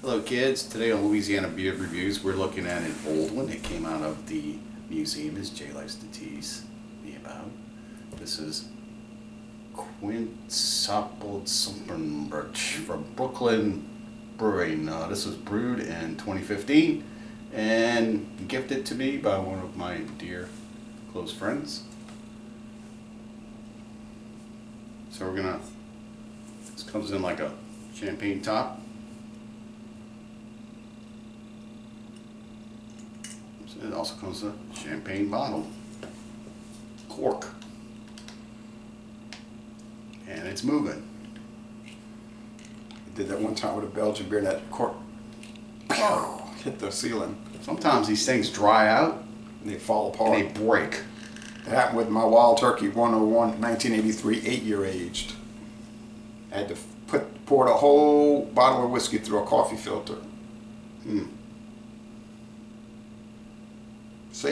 Hello kids, today on Louisiana Beer Reviews we're looking at an old one that came out of the museum, as Jay likes to tease me about. This is Quintaceratops from Brooklyn Brewery. This was brewed in 2015 and gifted to me by one of my dear close friends. So we're gonna, this comes in like a champagne top. It also comes in a champagne bottle, cork, and it's moving. I did that one time with a Belgian beer, and that cork hit the ceiling. Sometimes these things dry out And they fall apart. and they break. That happened with my Wild Turkey 101, 1983, 8-year aged. I had to pour the whole bottle of whiskey through a coffee filter. I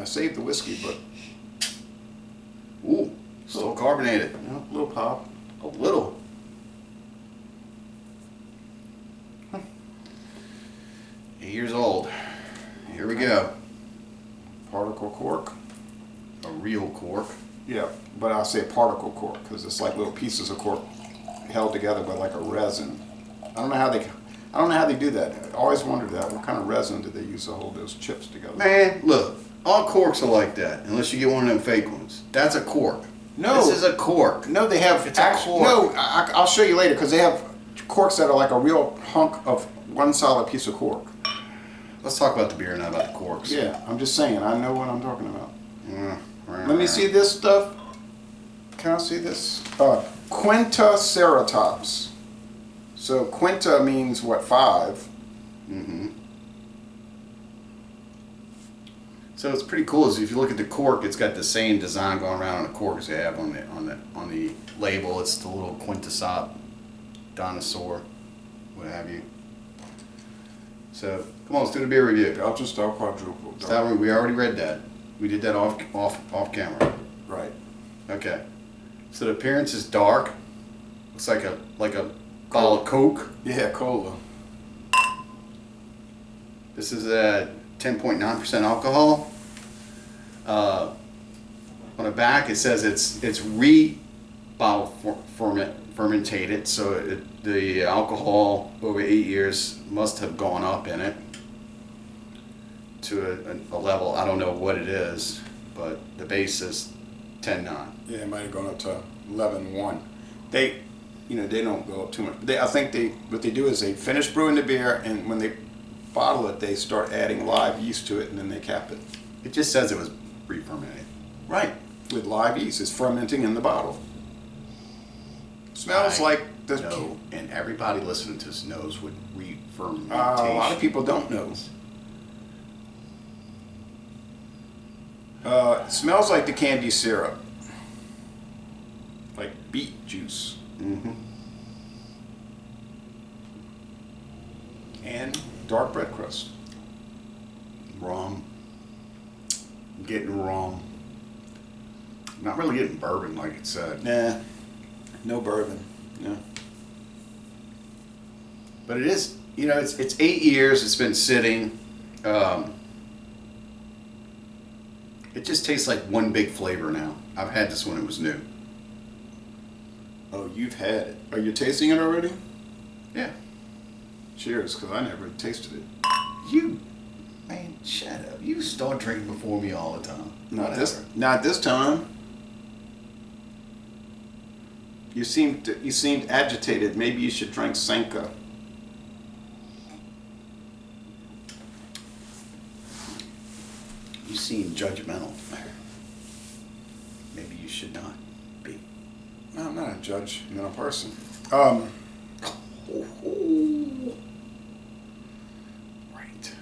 saved the whiskey, but Ooh, still carbonated. a little pop. A little. Huh. 8 years old. Here we go. Particle cork. A real cork. Yeah, but I'll say particle cork because it's like little pieces of cork held together by like a resin. I don't know how they do that. I always wondered that. What kind of resin do they use to hold those chips together? Man, look, all corks are like that, unless you get one of them fake ones. That's a cork. No. This is a cork. No, they have It's a cork. No, I'll show you later because they have corks that are like a real hunk of one solid piece of cork. Let's talk about the beer, not about the corks. Yeah, I'm just saying. I know what I'm talking about. Let Let me see this stuff. Can I see this? Quintaceratops. So quinta means what, 5? So it's pretty cool. Is if you look at the cork, it's got the same design going around on the cork as they have on the label. It's the little quintasop, dinosaur, what have you. So come on, let's do the beer review. Belgian-style Quadrupel. We already read that. We did that off camera. Right. Okay. So the appearance is dark. Looks like a bottle of Coke. Yeah, cola. This is a 10.9% alcohol. On the back it says it's re-bottle fermentated, so the alcohol over 8 years must have gone up in it to a level, I don't know what it is, but the base is 10.9. Yeah, it might have gone up to 11.1. They don't go up too much. I think what they do is they finish brewing the beer, and when they bottle it, they start adding live yeast to it, and then they cap it. It just says it was re-fermented. Right, with live yeast. It's fermenting in the bottle. Smells like the... No, and everybody listening to this knows what re-fermentation a lot of people don't know. It smells like the candy syrup. Like beet juice. And dark bread crust. Rum. I'm getting rum. Not really getting bourbon like it said. Nah, no bourbon. No. But it is, it's 8 years, it's been sitting. It just tastes like one big flavor now. I've had this when it was new. Oh, you've had it. Are you tasting it already? Yeah. Cheers, because I never tasted it. Man, shut up. You start drinking before me all the time. Not this time. You seemed agitated. Maybe you should drink Sanka. You seem judgmental. Maybe you should not be. No, I'm not a judgmental person. Right.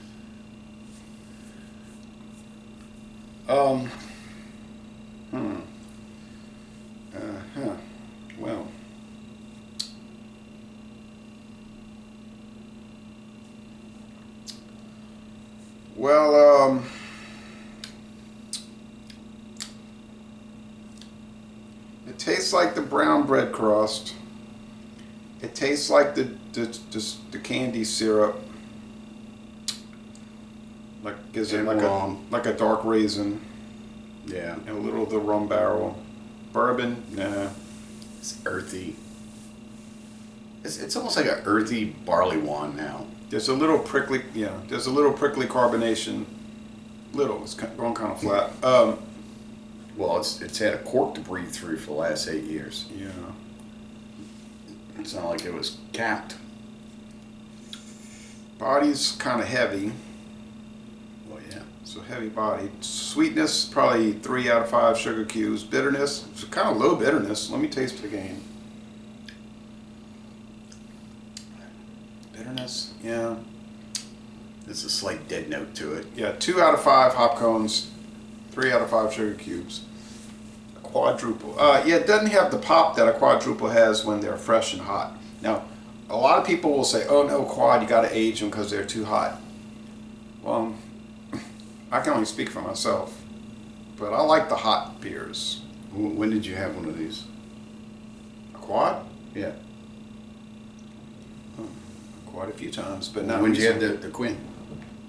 Well. It tastes like the brown bread crust. It tastes like the candy syrup. Like gives it like a dark raisin. Yeah. And a little of the rum barrel. Bourbon, nah. It's earthy. It's almost like an earthy barley wine now. There's a little prickly, there's a little prickly carbonation. Little, it's going kind of flat. Well, it's had a cork to breathe through for the last 8 years. Yeah. It's not like it was capped. Body's kind of heavy. Well, yeah. So heavy body. Sweetness, probably 3 out of 5 sugar cubes. Bitterness, it's kind of low bitterness. Let me taste it again. Bitterness, yeah. There's a slight dead note to it. Yeah, 2 out of 5 hop cones, 3 out of 5 sugar cubes. A quadruple. Yeah, it doesn't have the pop that a quadruple has when they're fresh and hot. Now, a lot of people will say, oh no, quad, you got to age them because they're too hot. Well, I can only speak for myself, but I like the hot beers. When did you have one of these? A quad? Yeah. Quite a few times, but not When did you have recently. the Quinn?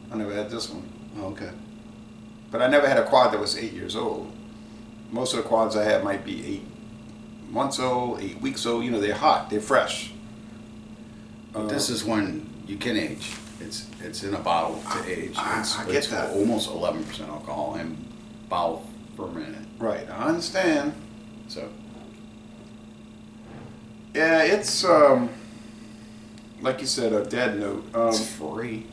I never had this one. Oh, okay. But I never had a quad that was 8 years old. Most of the quads I have might be 8 months old, 8 weeks old. You know, they're hot, they're fresh. But this is one you can age. It's in a bottle to age. I get it's that. Almost 11% alcohol and bottle fermented. Right, I understand. So Yeah, it's like you said, a dead note. it's free.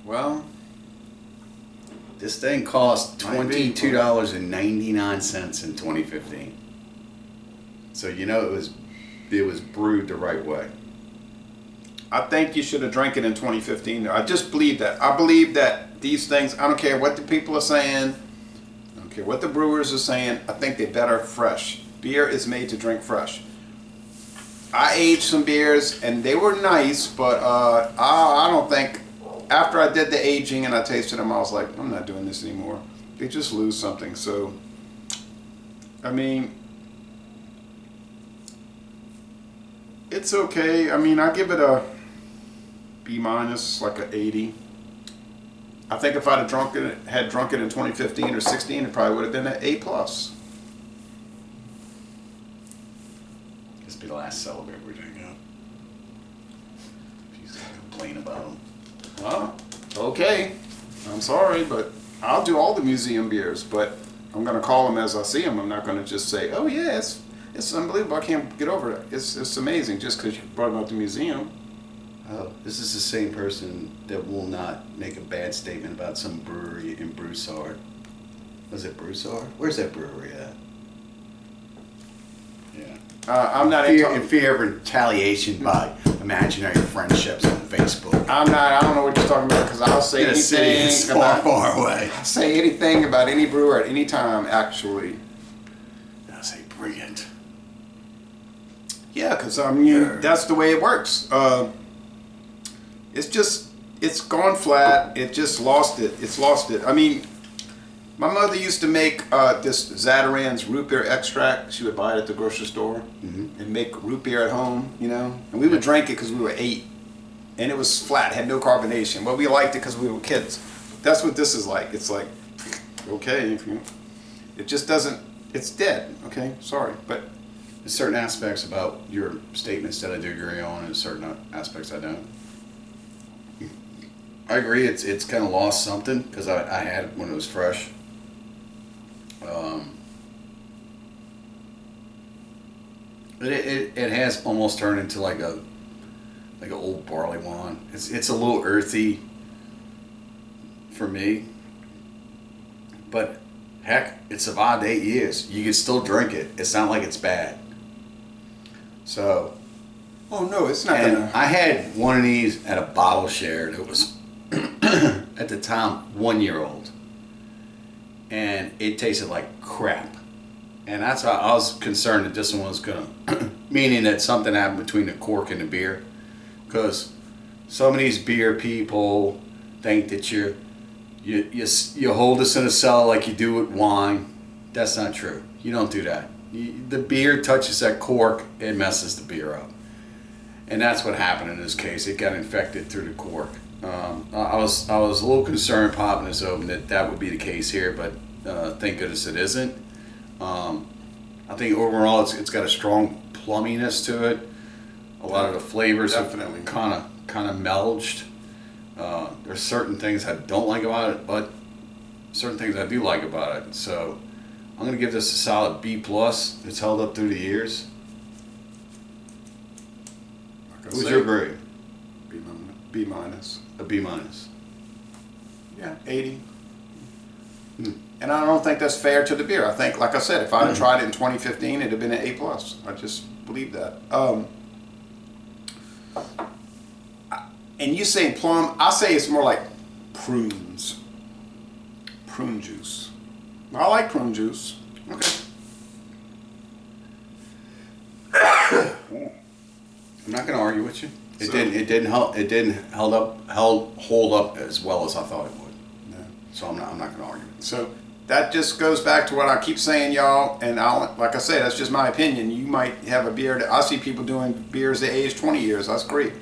Well, This thing cost Might be. $22.99 in 2015. So you know it was brewed the right way. I think you should have drank it in 2015. I just believe that. I believe that these things, I don't care what the people are saying, I don't care what the brewers are saying, I think they're better fresh. Beer is made to drink fresh. I aged some beers and they were nice, but I don't think, after I did the aging and I tasted them, I was like, I'm not doing this anymore. They just lose something. So, I mean, it's okay. I mean, I give it a B minus, like a 80. I think if I'd have had drunk it in 2015 or 16, it probably would have been an A plus. This will be the last celebrate we're doing up. She's gonna complain about them. Well, okay. I'm sorry, but I'll do all the museum beers, but I'm going to call them as I see them. I'm not going to just say, oh yeah, it's unbelievable. I can't get over it. It's amazing just because you brought them out to the museum. Oh, this is the same person that will not make a bad statement about some brewery in Broussard. Was it Broussard? Where's that brewery at? Yeah. I'm not In fear of retaliation by imaginary friendships on Facebook. I don't know what you're talking about because I'll say In a city that's anything far, about, far away. say anything about any brewer at any time, actually. I say brilliant. Yeah, because I mean, that's the way it works. It's gone flat. It just lost it. It's lost it. I mean, my mother used to make this Zataran's root beer extract. She would buy it at the grocery store and make root beer at home, you know. And we would drink it because we were 8. And it was flat, had no carbonation. Well, we liked it because we were kids. That's what this is like. It's like, okay, it just doesn't, it's dead, okay? Sorry, but There's certain aspects about your statements that I do agree on, and certain aspects I don't. I agree. It's kind of lost something because I had it when it was fresh. It has almost turned into like an old barley wine. It's a little earthy for me, but heck, it survived 8 years. You can still drink it. It's not like it's bad. So. oh no, it's not And gonna. I had one of these at a bottle share that was at the time 1 year old, and it tasted like crap. And that's why I was concerned that this one was gonna, meaning that something happened between the cork and the beer, because some of these beer people think that you hold this in a cellar like you do with wine. That's not true. You don't do that. the beer touches that cork, it messes the beer up. And that's what happened in this case. It got infected through the cork. I was a little concerned popping this open that would be the case here, but thank goodness it isn't. I think overall it's got a strong plumminess to it. A lot of the flavors Definitely. have kind of melged. There's certain things I don't like about it, but certain things I do like about it. So I'm gonna give this a solid B+. It's held up through the years. What's your grade? B minus. A B-. Yeah, 80. And I don't think that's fair to the beer. I think, like I said, if I'd have tried it in 2015, it'd have been an A+. I just believe that. And you say plum, I say it's more like prunes. Prune juice. I like prune juice. Okay. I'm not gonna argue with you. It didn't hold up as well as I thought it would. Yeah. So I'm not gonna argue. So that just goes back to what I keep saying, y'all. And like I said, that's just my opinion. You might have a beer that I see people doing beers that age 20 years. That's great.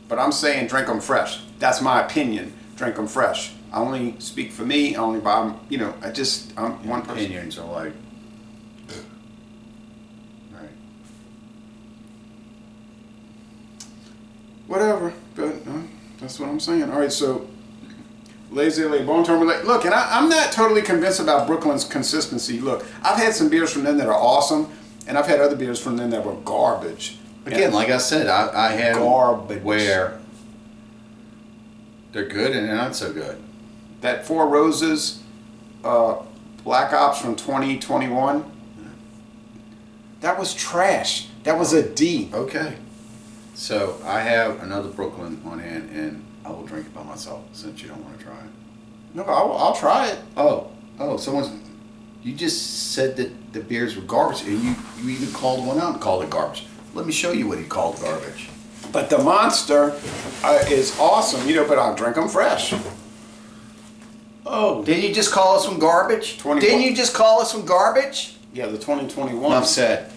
But I'm saying drink them fresh. That's my opinion. Drink them fresh. I only speak for me. I only buy them. You know, I'm one person. Opinions are like, right. Whatever. But that's what I'm saying. All right. So Laissez-les, Bon Temps Relais. Look, and I'm not totally convinced about Brooklyn's consistency. Look, I've had some beers from them that are awesome, and I've had other beers from them that were garbage. Again, like I said, I had Garbage. where they're good and they're not so good. That Four Roses Black Ops from 2021, that was trash. That was a D. Okay. So I have another Brooklyn on hand, and I will drink it by myself since you don't want to try it. No, I'll try it. Oh, you just said that the beers were garbage, and you even called one out and called it garbage. Let me show you what he called garbage. But the Monster is awesome, but I'll drink them fresh. Oh. Didn't you just call us some garbage? 21. Didn't you just call us some garbage? Yeah, the 2021. Enough said.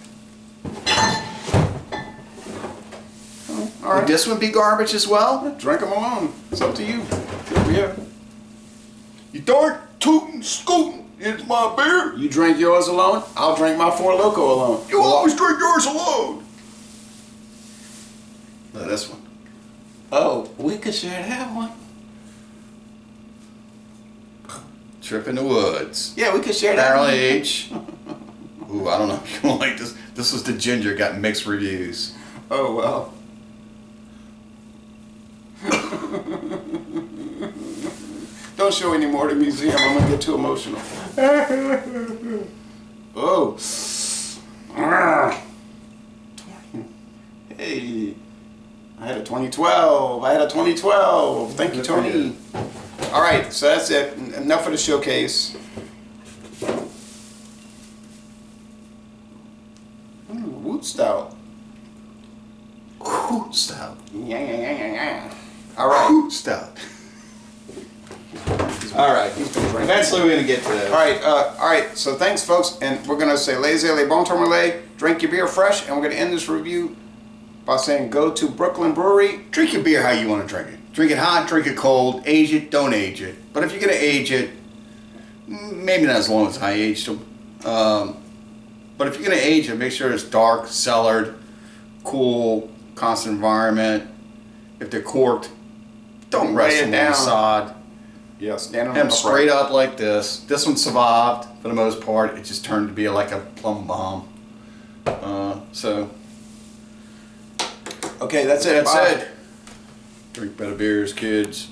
All right. Would this one be garbage as well? Drink them alone. It's up to you. Yeah. You darn tootin' scootin', it's my beer. You drink yours alone, I'll drink my Four Loko alone. You always drink yours alone. No, this one. Oh, we could share that one. Trip in the Woods. Yeah, we could share that Barrel one. age. Ooh, I don't know if you won't like this. This was the ginger, got mixed reviews. Oh, well. Don't show any more to the museum. I'm going to get too emotional. Oh. Hey. I had a 2012. Thank you, Tony. All right, so that's it. Enough of the showcase. Woot stout. Ooh, stout. Yeah. All right. Ooh, stout. All right. Eventually we're going to get to that. All right. So thanks, folks. And we're going to say Laissez-les, Bon Temps Relais. Drink your beer fresh. And we're going to end this review by saying go to Brooklyn Brewery. Drink your beer how you want to drink it. Drink it hot, drink it cold, age it, don't age it. But if you're going to age it, maybe not as long as I aged them. But if you're going to age it, make sure it's dark, cellared, cool, constant environment. If they're corked, don't rest them on the sod. Yeah, stand on Have them straight up like this. This one survived for the most part. It just turned to be like a plum bomb. Okay, that's it. That's Bye. it. Drink better beers, kids.